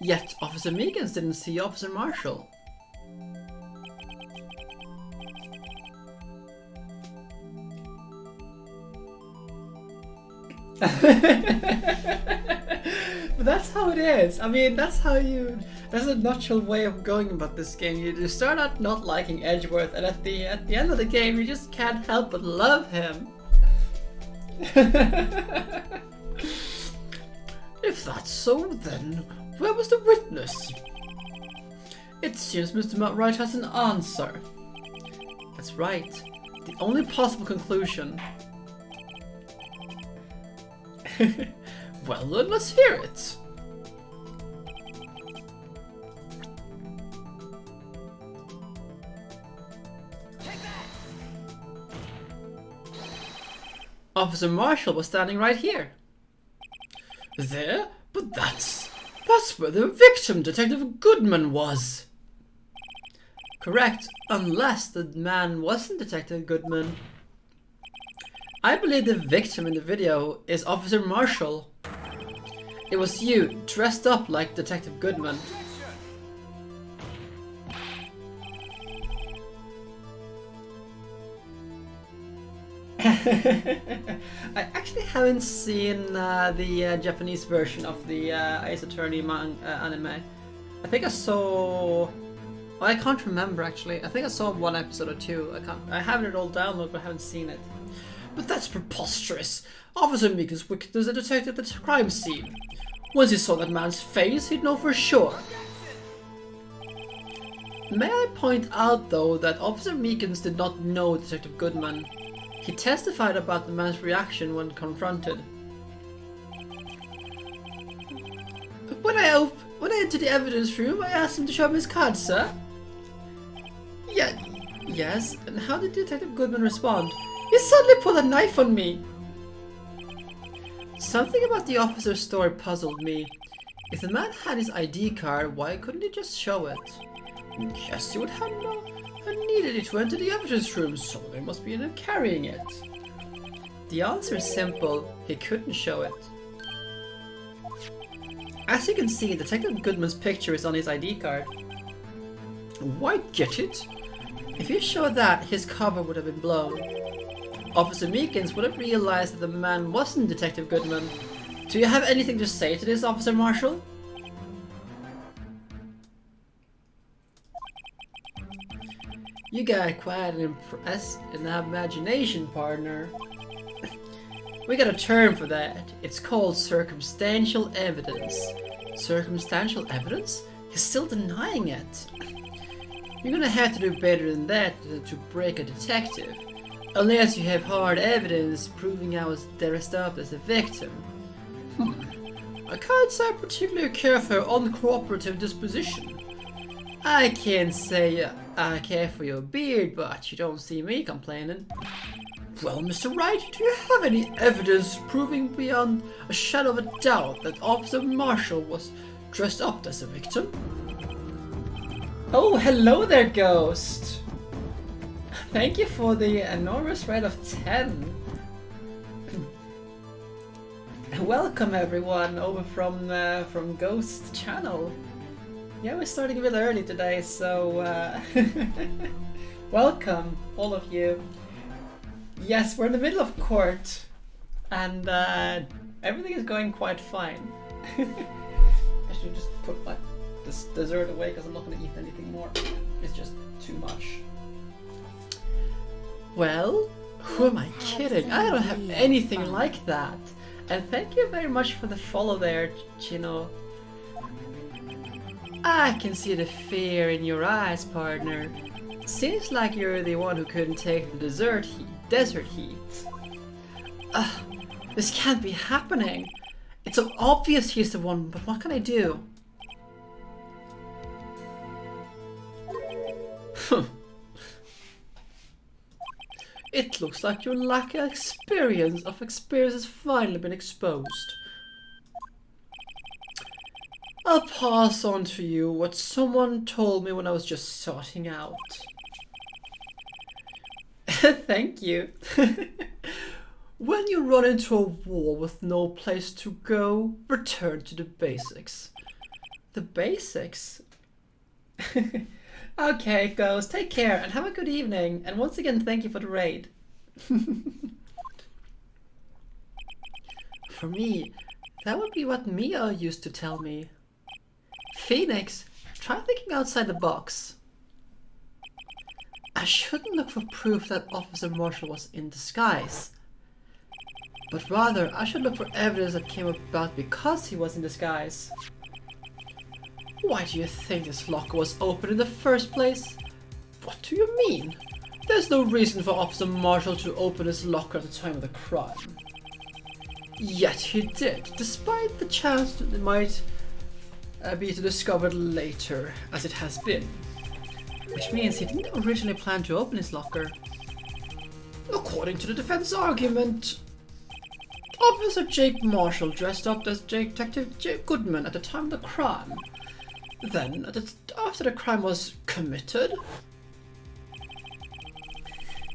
Yet Officer Meekins didn't see Officer Marshall. But that's how it is. I mean, that's a natural way of going about this game. You start out not liking Edgeworth, and at the end of the game, you just can't help but love him. If that's so, then where was the witness? It seems Mr. Wright has an answer. That's right. The only possible conclusion. Well, then let's hear it. Officer Marshall was standing right here. There? But that's where the victim, Detective Goodman, was. Correct, unless the man wasn't Detective Goodman. I believe the victim in the video is Officer Marshall. It was you, dressed up like Detective Goodman. I actually haven't seen the Japanese version of the Ace Attorney anime. I think I saw... I can't remember actually. I think I saw one episode or two. I have it all downloaded but I haven't seen it. But that's preposterous. Officer Meekins wicked as a detective at the crime scene. Once he saw that man's face, he'd know for sure. May I point out though that Officer Meekins did not know Detective Goodman. He testified about the man's reaction when confronted. When I entered the evidence room, I asked him to show me his card, sir. Yes, and how did Detective Goodman respond? He suddenly pulled a knife on me. Something about the officer's story puzzled me. If the man had his ID card, why couldn't he just show it? Yes, he would have no... and needed it to enter the evidence room, so there must be him carrying it. The answer is simple, he couldn't show it. As you can see, Detective Goodman's picture is on his ID card. Why get it? If he showed that, his cover would have been blown. Officer Meekins would have realized that the man wasn't Detective Goodman. Do you have anything to say to this, Officer Marshall? You got quite an imagination, partner. We got a term for that. It's called circumstantial evidence. Circumstantial evidence? He's still denying it. You're gonna have to do better than that to break a detective. Unless you have hard evidence proving I was dressed up as a victim. I can't say I particularly care for your uncooperative disposition. I can't say I care for your beard, but you don't see me complaining. Well, Mr. Wright, do you have any evidence proving beyond a shadow of a doubt that Officer Marshall was dressed up as a victim? Oh, hello there, Ghost! Thank you for the enormous rate of 10. Welcome everyone over from Ghost channel. Yeah, we're starting a bit early today, so welcome all of you. Yes, we're in the middle of court, and everything is going quite fine. I should just put this dessert away because I'm not going to eat anything more. It's just too much. Well, who am I kidding? I don't have anything like that. And thank you very much for the follow there, Chino. I can see the fear in your eyes, partner. Seems like you're the one who couldn't take the desert heat. This can't be happening. It's so obvious he's the one, but what can I do? It looks like your lack of experience has finally been exposed. I'll pass on to you what someone told me when I was just starting out. Thank you. When you run into a wall with no place to go, return to the basics. The basics. Okay, Ghost, take care and have a good evening. And once again, thank you for the raid. For me, that would be what Mia used to tell me. Phoenix, try thinking outside the box. I shouldn't look for proof that Officer Marshall was in disguise. But rather, I should look for evidence that came about because he was in disguise. Why do you think this locker was open in the first place? What do you mean? There's no reason for Officer Marshall to open his locker at the time of the crime. Yet he did, despite the chance that it might be discovered later, as it has been. Which means he didn't originally plan to open his locker. According to the defense argument, Officer Jake Marshall dressed up as Detective Jake Goodman at the time of the crime. Then, after the crime was committed,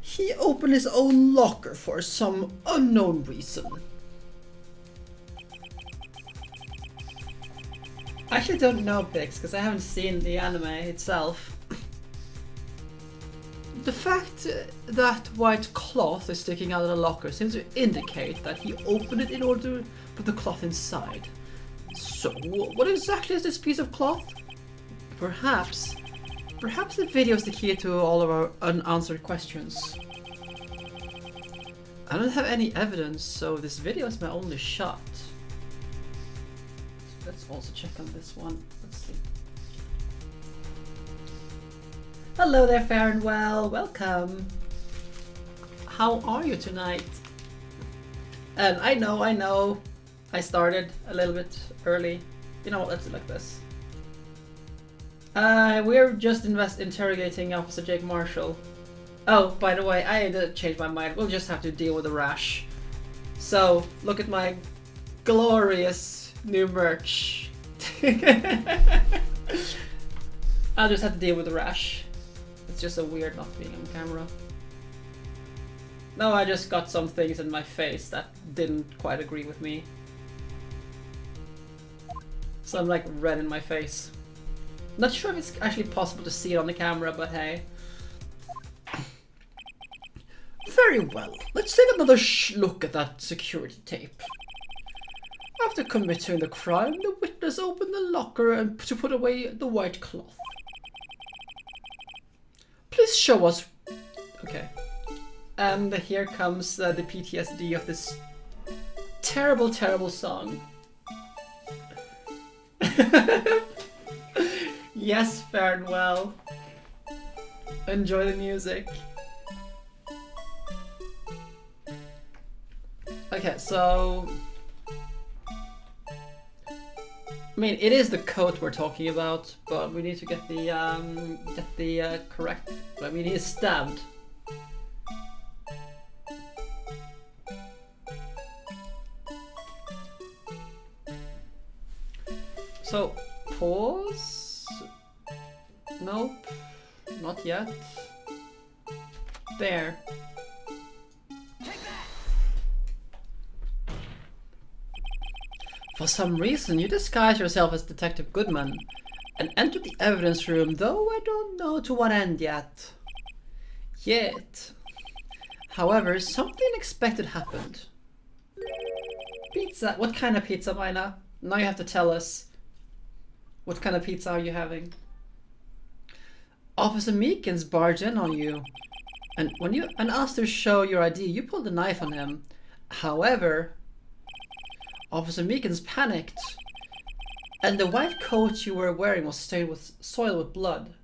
he opened his own locker for some unknown reason. I actually don't know, Pix, because I haven't seen the anime itself. The fact that white cloth is sticking out of the locker seems to indicate that he opened it in order to put the cloth inside. So, what exactly is this piece of cloth? Perhaps the video is the key to all of our unanswered questions. I don't have any evidence, so this video is my only shot. Let's also check on this one. Let's see. Hello there, fair and well. Welcome. How are you tonight? I know. I started a little bit early. You know what? Let's do like this. We're just interrogating Officer Jake Marshall. Oh, by the way, I did change my mind. We'll just have to deal with the rash. So, look at my glorious new merch. I'll just have to deal with the rash. It's just so weird not being on camera. No, I just got some things in my face that didn't quite agree with me. So I'm like red in my face. Not sure if it's actually possible to see it on the camera, but hey. Very well, let's take another look at that security tape. After committing the crime, the witness opened the locker and to put away the white cloth. Please show us. Okay. And here comes the PTSD of this terrible, terrible song. Yes, fair and well. Enjoy the music. Okay, so I mean, it is the coat we're talking about, but we need to get the correct. I mean, he's stabbed. So pause. Nope, not yet. There. For some reason, you disguise yourself as Detective Goodman and enter the evidence room, though I don't know to what end yet. However, something unexpected happened. Pizza. What kind of pizza, Mina? Now you have to tell us. What kind of pizza are you having? Officer Meekins barged in on you, and when you asked to show your ID, you pulled a knife on him. However, Officer Meekins panicked, and the white coat you were wearing was stained with soiled with blood.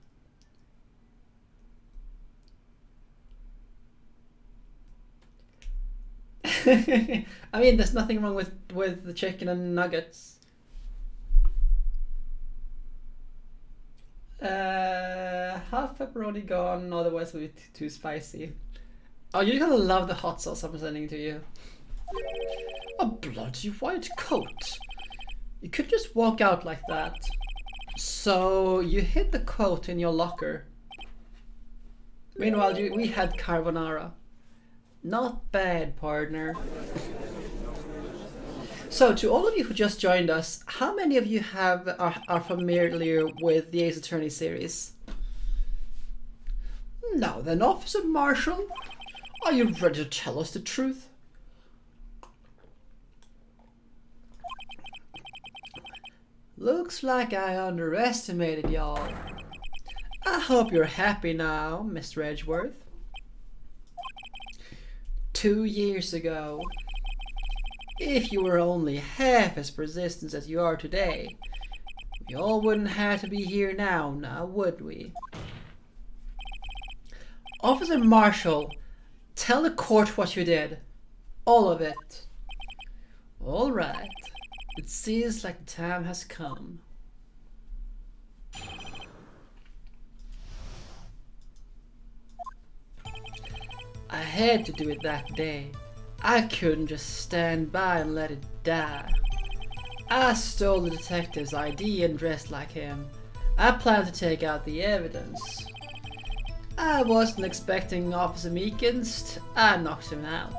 I mean, there's nothing wrong with the chicken and nuggets. Half pepperoni gone, otherwise it would be too spicy. Oh, you're gonna love the hot sauce I'm sending to you. A bloody white coat. You could just walk out like that. So you hid the coat in your locker. Meanwhile, we had carbonara. Not bad, partner. So, to all of you who just joined us, how many of you are familiar with the Ace Attorney series? Now then, Officer Marshall, are you ready to tell us the truth? Looks like I underestimated y'all. I hope you're happy now, Mr. Edgeworth. 2 years ago, if you were only half as persistent as you are today, we all wouldn't have to be here now would we? Officer Marshall, tell the court what you did. All of it. All right. It seems like the time has come. I had to do it that day. I couldn't just stand by and let it die. I stole the detective's ID and dressed like him. I planned to take out the evidence. I wasn't expecting Officer Meekins. I knocked him out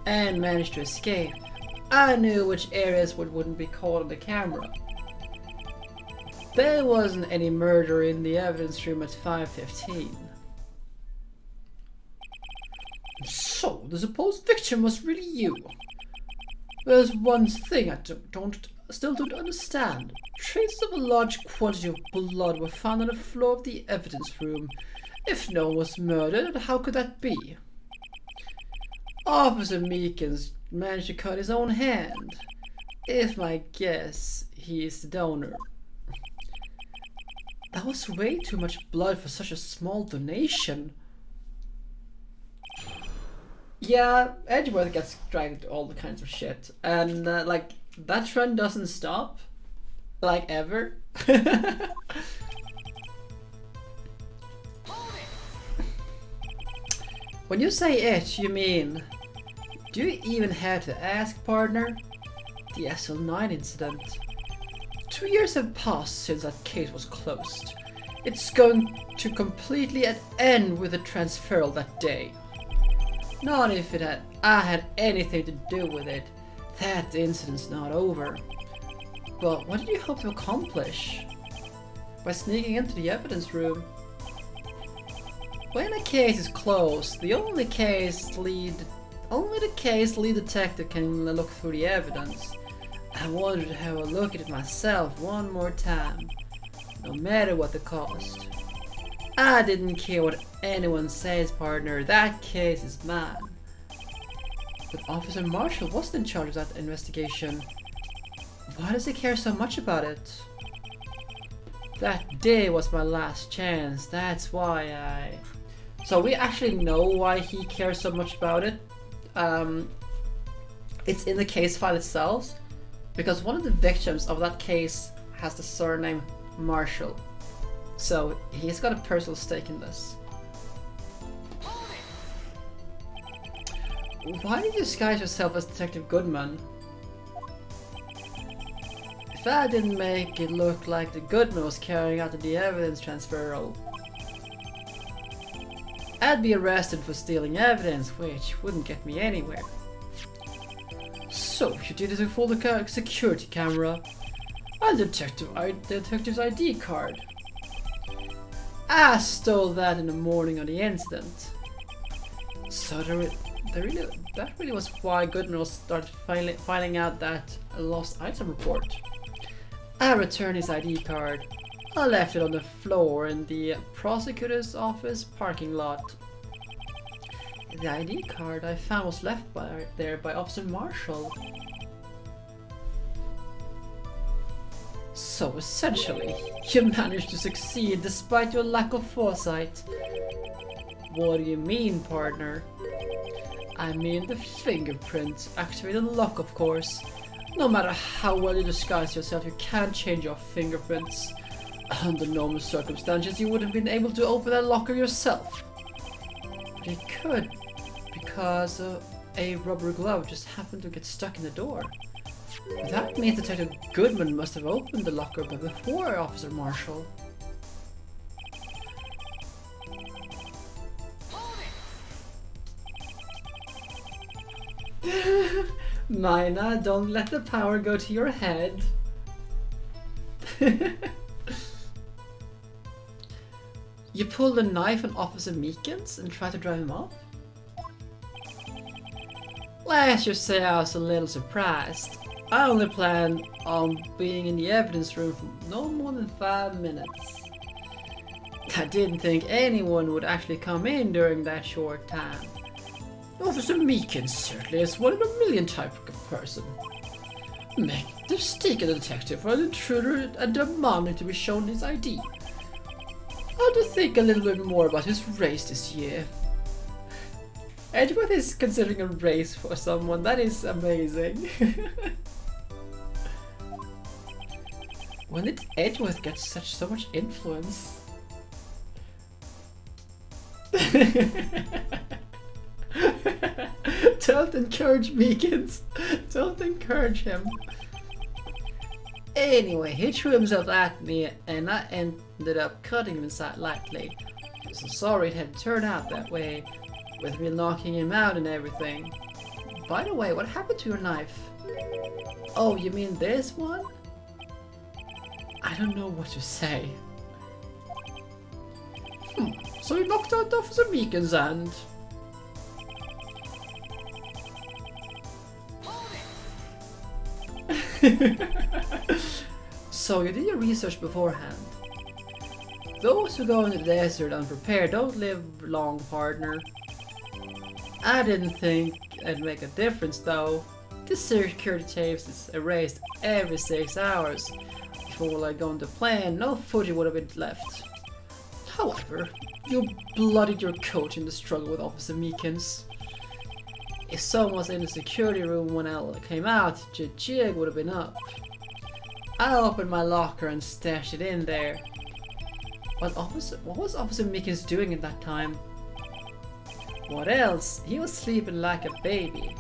and managed to escape. I knew which areas wouldn't be caught on the camera. There wasn't any murder in the evidence room at 5:15. So, the supposed victim was really you. There's one thing I still don't understand. Traces of a large quantity of blood were found on the floor of the evidence room. If no one was murdered, how could that be? Officer Meekins managed to cut his own hand. If my guess, he is the donor. That was way too much blood for such a small donation. Yeah, Edgeworth gets dragged into all the kinds of shit, and like that trend doesn't stop, like ever. When you say it, you mean? Do you even have to ask, partner? The SL9 incident. 2 years have passed since that case was closed. It's going to completely end with the transferal that day. Not if I had anything to do with it. That incident's not over. But what did you hope to accomplish? By sneaking into the evidence room? When a case is closed, the only the case lead detective can look through the evidence. I wanted to have a look at it myself one more time, no matter what the cost. I didn't care what anyone says, partner, that case is mine. But Officer Marshall wasn't in charge of that investigation. Why does he care so much about it? That day was my last chance, that's why I... So we actually know why he cares so much about it. It's in the case file itself, because one of the victims of that case has the surname Marshall. So he's got a personal stake in this. Why did you disguise yourself as Detective Goodman? If I didn't make it look like the Goodman was carrying out the evidence transferal, I'd be arrested for stealing evidence, which wouldn't get me anywhere. So you did it for the security camera and detective's ID card. I stole that in the morning of the incident. So that really was why Goodman started finding out that lost item report. I returned his ID card. I left it on the floor in the prosecutor's office parking lot. The ID card I found was left there by Officer Marshall. So essentially, you managed to succeed despite your lack of foresight. What do you mean, partner? I mean the fingerprint. Activate the lock, of course. No matter how well you disguise yourself, you can't change your fingerprints. Under normal circumstances, you would have been able to open that locker yourself. But you could, because a rubber glove just happened to get stuck in the door. That means Detective Goodman must have opened the locker before Officer Marshall. Mina, don't let the power go to your head. You pulled a knife on Officer Meekins and tried to drive him off? Let's just say I was a little surprised. I only planned on being in the evidence room for no more than 5 minutes. I didn't think anyone would actually come in during that short time. Officer Meekins certainly is one in a million type of person. Make the stick a detective for an intruder and demanding to be shown his ID. I'll to think a little bit more about his race this year. Edgeworth is considering a race for someone. That is amazing. When did Edgeworth get so much influence? Don't encourage Meekins. Don't encourage him. Anyway, he threw himself at me and I ended up cutting him inside lightly. So sorry it had turned out that way, with me knocking him out and everything. By the way, what happened to your knife? Oh, you mean this one? I don't know what to say. So you knocked out Officer Meekins and... So you did your research beforehand. Those who go in the desert unprepared don't live long, partner. I didn't think it'd make a difference though. This security tapes is erased every 6 hours. If all had gone to plan, no footage would have been left. However, you bloodied your coat in the struggle with Officer Meekins. If someone was in the security room when I came out, your jig would have been up. I opened my locker and stashed it in there. What was Officer Meekins doing at that time? What else? He was sleeping like a baby.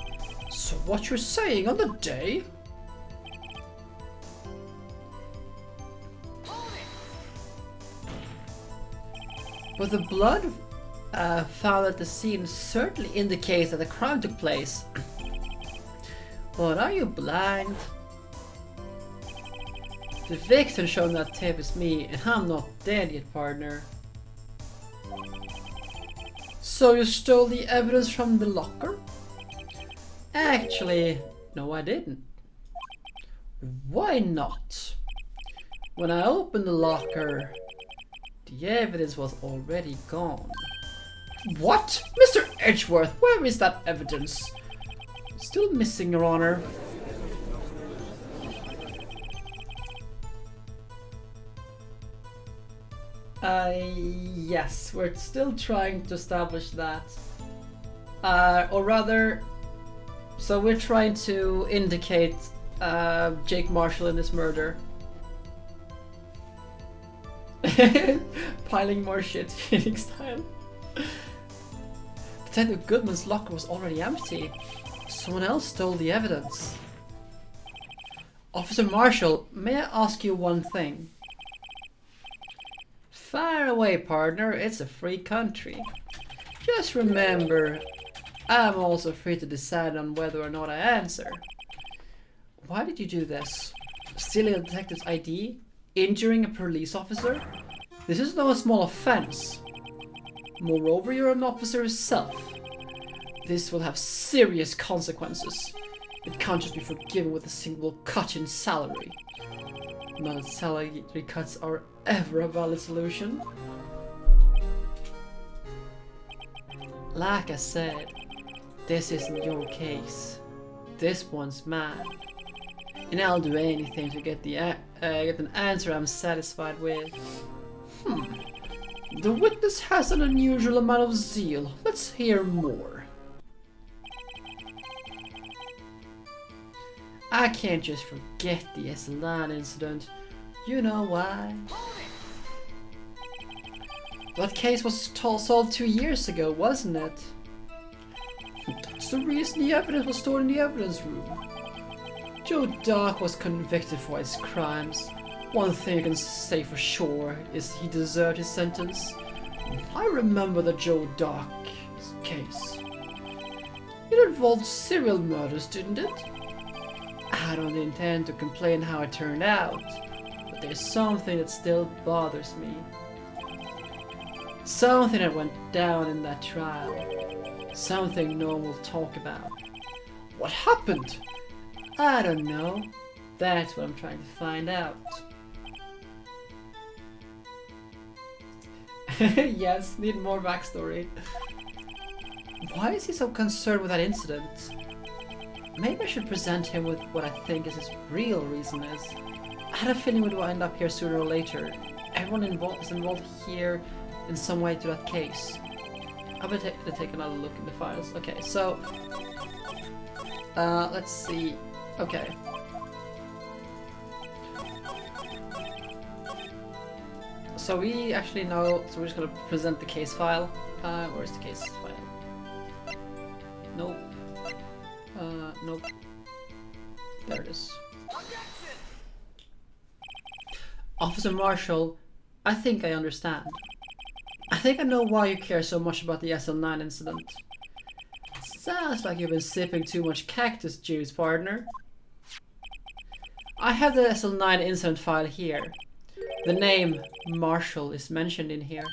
So what you're saying on the day? But the blood found at the scene certainly indicates that the crime took place. But are you blind? The victim showing that tape is me, and I'm not dead yet, partner. So you stole the evidence from the locker? Actually, no I didn't. Why not? When I opened the locker, the evidence was already gone. What? Mr. Edgeworth, where is that evidence? Still missing, Your Honor. Yes, we're still trying to establish that. Or rather, so we're trying to indicate Jake Marshall in this murder. Piling more shit, Phoenix style. Detective Goodman's locker was already empty. Someone else stole the evidence. Officer Marshall, may I ask you one thing? Fire away, partner. It's a free country. Just remember, I'm also free to decide on whether or not I answer. Why did you do this? Stealing a detective's ID? Injuring a police officer? This is no small offense. Moreover, you're an officer yourself. This will have serious consequences. It can't just be forgiven with a single cut in salary. Not that salary cuts are ever a valid solution. Like I said, this isn't your case. This one's mine. And I'll do anything to get an answer I'm satisfied with. The witness has an unusual amount of zeal. Let's hear more. I can't just forget the Eslan incident. You know why? That case was solved 2 years ago, wasn't it? That's the reason the evidence was stored in the evidence room. Joe Dark was convicted for his crimes. One thing I can say for sure is he deserved his sentence. I remember the Joe Dark case. It involved serial murders, didn't it? I don't intend to complain how it turned out, but there's something that still bothers me. Something that went down in that trial. Something no one will talk about. What happened? I don't know. That's what I'm trying to find out. Yes, need more backstory. Why is he so concerned with that incident? Maybe I should present him with what I think is his real reason is. I had a feeling we'd wind up here sooner or later. Everyone is involved here in some way to that case. I'm gonna take another look in the files. Okay, so let's see. Okay. So we actually know, so we're just gonna present the case file. Where's the case file? Nope. Nope. There it is. Officer Marshall, I think I understand. I think I know why you care so much about the SL9 incident. Sounds like you've been sipping too much cactus juice, partner. I have the SL9 incident file here. The name Marshall is mentioned in here.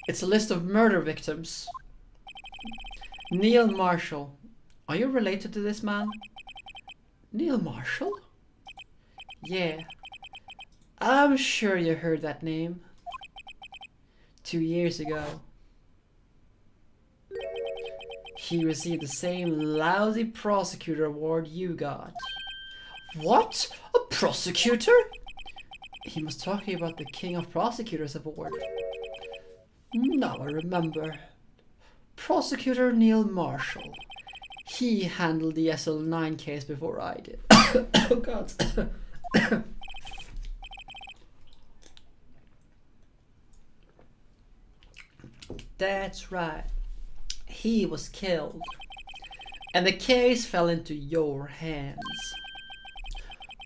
It's a list of murder victims. Neil Marshall. Are you related to this man? Neil Marshall? Yeah. I'm sure you heard that name. 2 years ago. He received the same lousy prosecutor award you got. What? A prosecutor? He was talking about the King of Prosecutors award. Now I remember. Prosecutor Neil Marshall. He handled the SL9 case before I did. Oh god. That's right. He was killed. And the case fell into your hands.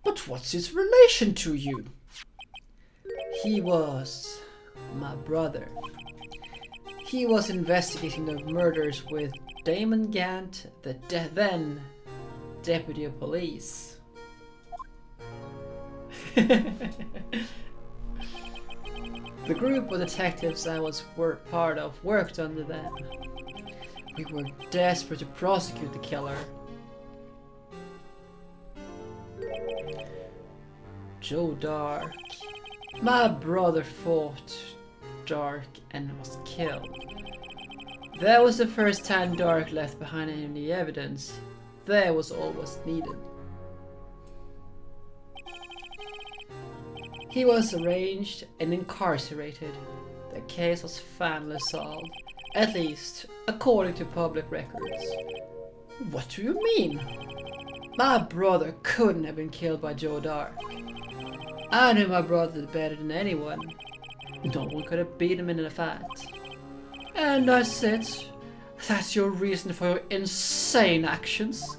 But what's his relation to you? He was my brother. He was investigating the murders with Damon Gant, the then deputy of police. The group of detectives I was part of worked under them. We were desperate to prosecute the killer. Joe Dark. My brother fought Dark and was killed. That was the first time Dark left behind any evidence. That was all was needed. He was arraigned and incarcerated. The case was finally solved, at least according to public records. What do you mean? My brother couldn't have been killed by Joe Dark. I knew my brother better than anyone. No one could have beat him in a fight. And that's it. That's your reason for your insane actions.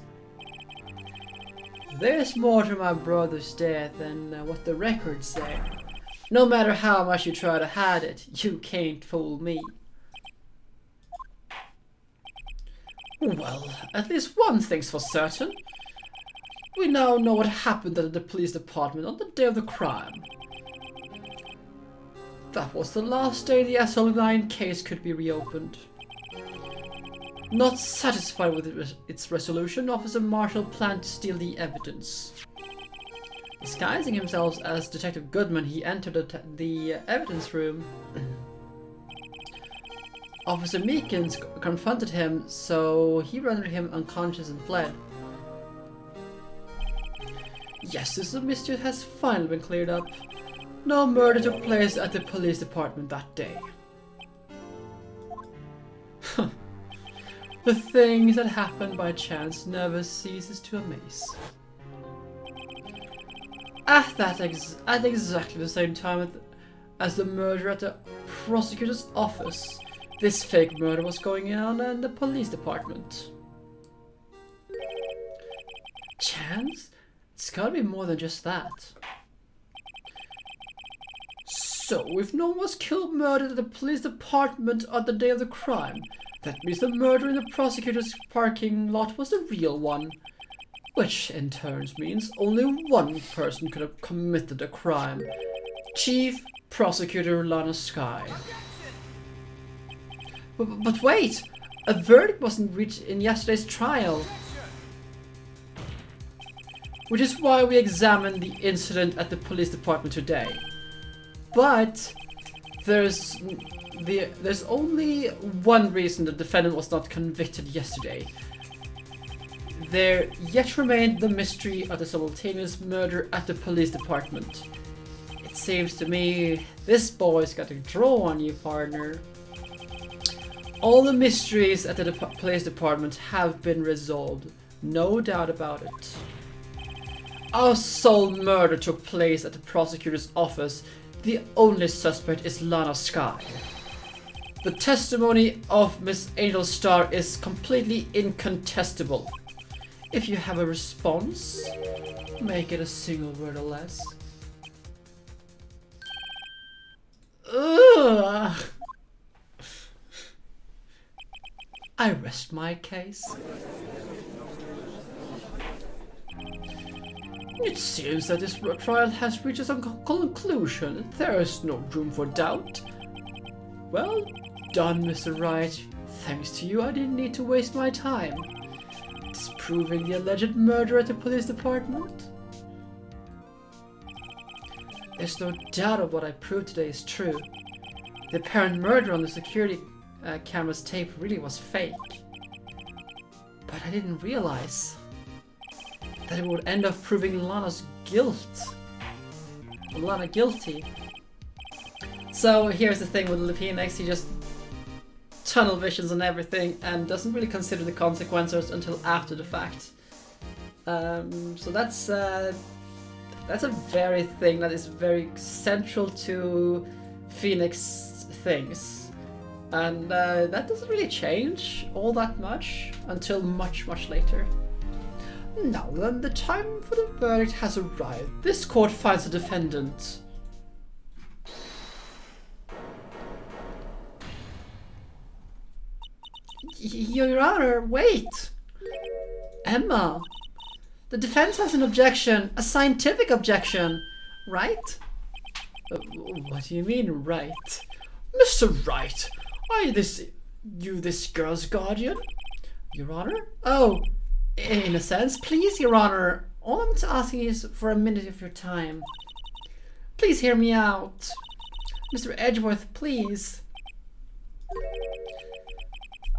There's more to my brother's death than what the records say. No matter how much you try to hide it, you can't fool me. Well, at least one thing's for certain. We now know what happened at the police department on the day of the crime. That was the last day the SL9 case could be reopened. Not satisfied with its resolution, Officer Marshall planned to steal the evidence. Disguising himself as Detective Goodman, he entered the evidence room. Officer Meekins confronted him, so he rendered him unconscious and fled. Yes, this mystery has finally been cleared up. No murder took place at the police department that day. The things that happen by chance never ceases to amaze. At exactly the same time as the murder at the prosecutor's office, this fake murder was going on in the police department. Chance? It's gotta be more than just that. So, if no one was killed murdered at the police department on the day of the crime, That means the murder in the prosecutor's parking lot was the real one. Which in turn means only one person could have committed the crime. Chief Prosecutor Lana Skye. But wait! A verdict wasn't reached in yesterday's trial. Which is why we examined the incident at the police department today. But there's only one reason the defendant was not convicted yesterday. There yet remained the mystery of the simultaneous murder at the police department. It seems to me this boy's got a draw on you, partner. All the mysteries at the police department have been resolved, no doubt about it. Our sole murder took place at the prosecutor's office. The only suspect is Lana Skye. The testimony of Miss Angel Star is completely incontestable. If you have a response, make it a single word or less. Ugh. I rest my case. It seems that this trial has reached a conclusion. There is no room for doubt. Well done, Mr. Wright. Thanks to you, I didn't need to waste my time disproving the alleged murder at the police department. There's no doubt of what I proved today is true. The apparent murder on the security camera's tape really was fake. But I didn't realize that it would end up proving Lana's guilt. Lana guilty. So here's the thing with Lupinix, he just tunnel visions on everything and doesn't really consider the consequences until after the fact. So that's a very thing that is very central to Phoenix things. And that doesn't really change all that much until much later. Now then, the time for the verdict has arrived. This court finds the defendant. Your Honor, wait! Emma, the defense has an objection, a scientific objection, right? What do you mean, right? Mr. Wright, are you this girl's guardian? Your Honor? Oh, in a sense, please, Your Honor. All I'm asking is for a minute of your time. Please hear me out. Mr. Edgeworth, please.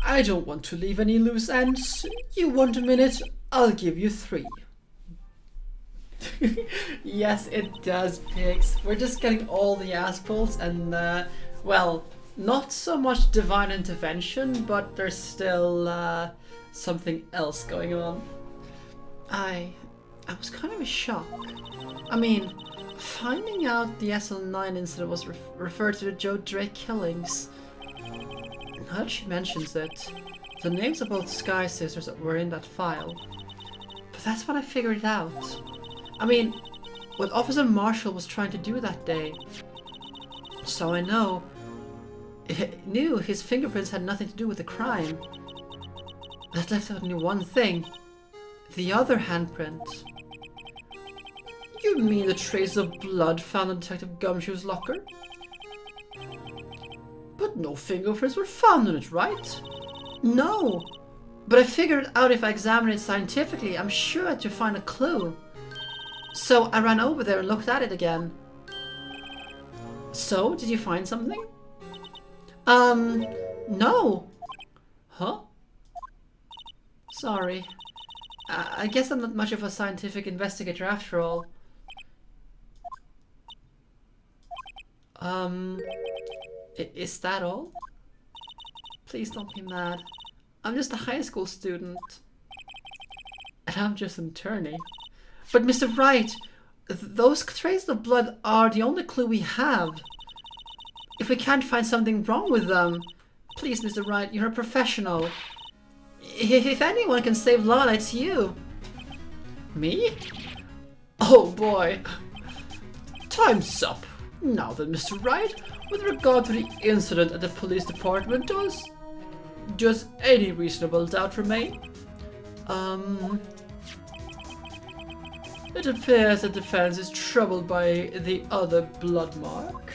I don't want to leave any loose ends. You want a minute? I'll give you 3. Yes, it does, Pigs. We're just getting all the ass-pulls and, well, not so much divine intervention, but there's still, something else going on. I was kind of a shock. I mean, finding out the SL9 incident was referred to the Joe Drake killings. Now that she mentions it, the names of both Sky sisters were in that file. But that's when I figured it out. I mean, what Officer Marshall was trying to do that day. So I knew his fingerprints had nothing to do with the crime. That left out only one thing. The other handprint. You mean the trace of blood found in Detective Gumshoe's locker? But no fingerprints were found on it, right? No! But I figured out if I examined it scientifically, I'm sure to find a clue. So I ran over there and looked at it again. So, did you find something? No. Huh? Sorry. I guess I'm not much of a scientific investigator after all. Is that all? Please don't be mad. I'm just a high school student. And I'm just an attorney. But Mr. Wright, those traces of blood are the only clue we have. If we can't find something wrong with them, please, Mr. Wright, you're a professional. If anyone can save Lana, it's you. Me? Oh boy. Time's up. Now then, Mr. Wright, with regard to the incident at the police department, Does any reasonable doubt remain? It appears the defense is troubled by the other blood mark.